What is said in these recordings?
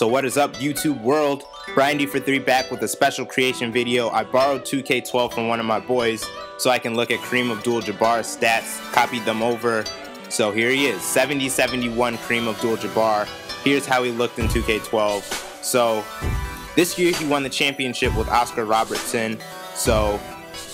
So what is up, YouTube world? Brian for 3 back with a special creation video. I borrowed 2K12 from one of my boys so I can look at Kareem Abdul-Jabbar's stats, copied them over. So here he is, 70-71 Kareem Abdul-Jabbar. Here's how he looked in 2K12. So this year he won the championship with Oscar Robertson. So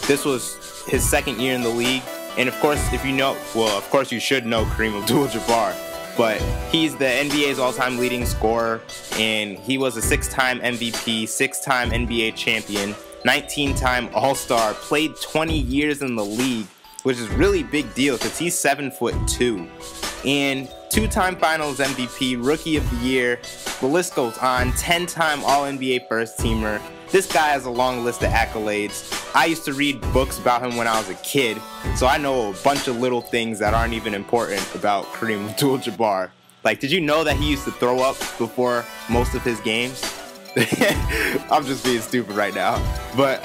this was his second year in the league. And of course, if you know, well, of course you should know Kareem Abdul-Jabbar. But he's the NBA's all-time leading scorer, and he was a 6-time MVP, 6-time NBA champion, 19-time All-Star, played 20 years in the league, which is really big deal because he's 7'2", and 2-time Finals MVP, Rookie of the Year. The list goes on. 10-time All-NBA first-teamer. This guy has a long list of accolades. I used to read books about him when I was a kid, so I know a bunch of little things that aren't even important about Kareem Abdul-Jabbar. Like, did you know that he used to throw up before most of his games? I'm just being stupid right now. But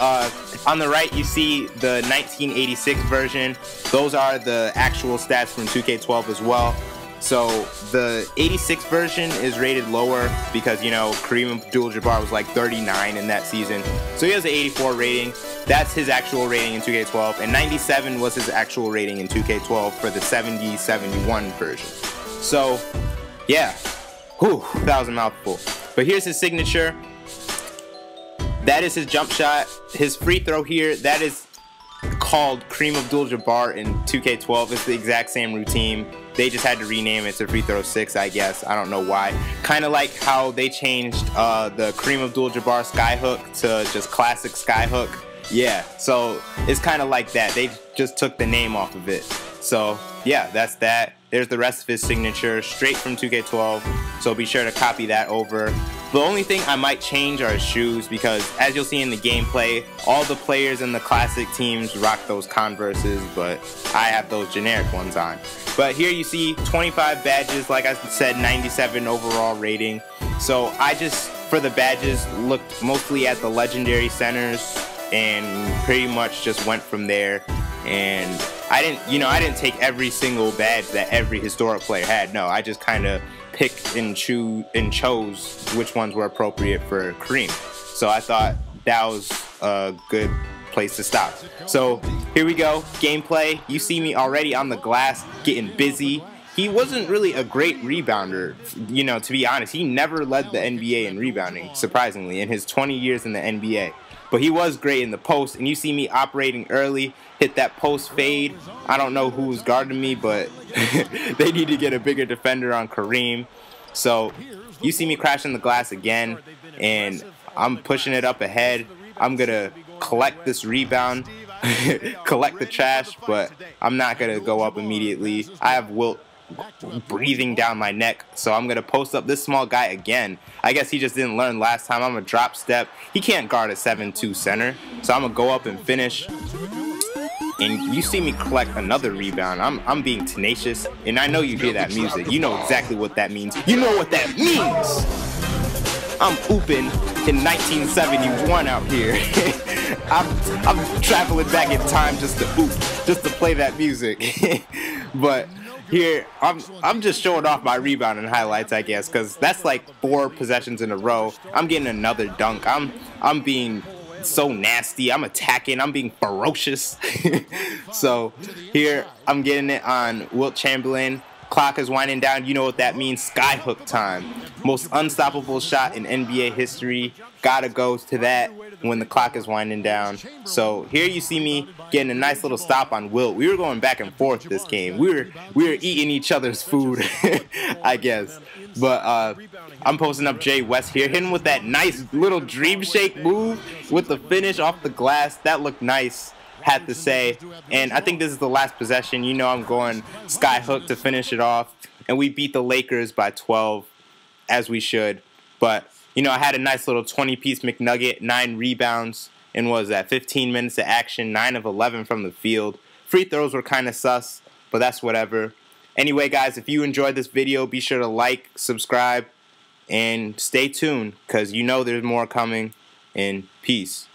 on the right, you see the 1986 version. Those are the actual stats from 2K12 as well. So the 86 version is rated lower because, you know, Kareem Abdul-Jabbar was like 39 in that season. So he has an 84 rating. That's his actual rating in 2K12. And 97 was his actual rating in 2K12 for the 70-71 version. So, yeah. Whew, that was a mouthful. But here's his signature. That is his jump shot. His free throw here, that is called Kareem Abdul-Jabbar in 2K12. It's the exact same routine. They just had to rename it to free throw 6, I guess. I don't know why. Kind of like how they changed the Kareem Abdul-Jabbar skyhook to just classic skyhook. Yeah, so it's kind of like that. They just took the name off of it. So yeah, that's that. There's the rest of his signature straight from 2K12. So be sure to copy that over. The only thing I might change are his shoes because, as you'll see in the gameplay, all the players in the classic teams rock those Converses, but I have those generic ones on. But here you see 25 badges, like I said, 97 overall rating. So I just, for the badges, looked mostly at the legendary centers and pretty much just went from there. And I didn't take every single badge that every historic player had. No, I just kind of picked and chose which ones were appropriate for Kareem. So I thought that was a good place to stop. So here we go, gameplay. You see me already on the glass getting busy. He wasn't really a great rebounder, you know, to be honest. He never led the NBA in rebounding, surprisingly, in his 20 years in the NBA. But he was great in the post, and you see me operating early, hit that post fade. I don't know who's guarding me, but they need to get a bigger defender on Kareem. So you see me crashing the glass again, and I'm pushing it up ahead. I'm going to collect this rebound, collect the trash, but I'm not going to go up immediately. I have Wilt breathing down my neck, so I'm gonna post up this small guy again. I guess he just didn't learn last time. I'm gonna drop step. He can't guard a 7'2" center, so I'm gonna go up and finish. And you see me collect another rebound. I'm being tenacious, and I know you hear that music. You know exactly what that means. You know what that means. I'm ooping in 1971 out here. I'm traveling back in time just to oop, just to play that music. But here, I'm just showing off my rebounding highlights, I guess, because that's like 4 possessions in a row. I'm getting another dunk. I'm being so nasty. I'm attacking. I'm being ferocious. So here, I'm getting it on Wilt Chamberlain. Clock is winding down. You know what that means. Skyhook time. Most unstoppable shot in NBA history. Gotta go to that when the clock is winding down. So here you see me getting a nice little stop on Wilt. We were going back and forth this game. We were eating each other's food, I guess. But I'm posting up Jay West here, hitting with that nice little dream shake move with the finish off the glass. That looked nice, had to say. And I think this is the last possession. You know I'm going skyhook to finish it off. And we beat the Lakers by 12, as we should. But you know, I had a nice little 20-piece McNugget, 9 rebounds, and what was that, 15 minutes of action, 9 of 11 from the field. Free throws were kind of sus, but that's whatever. Anyway, guys, if you enjoyed this video, be sure to like, subscribe, and stay tuned, because you know there's more coming, and peace.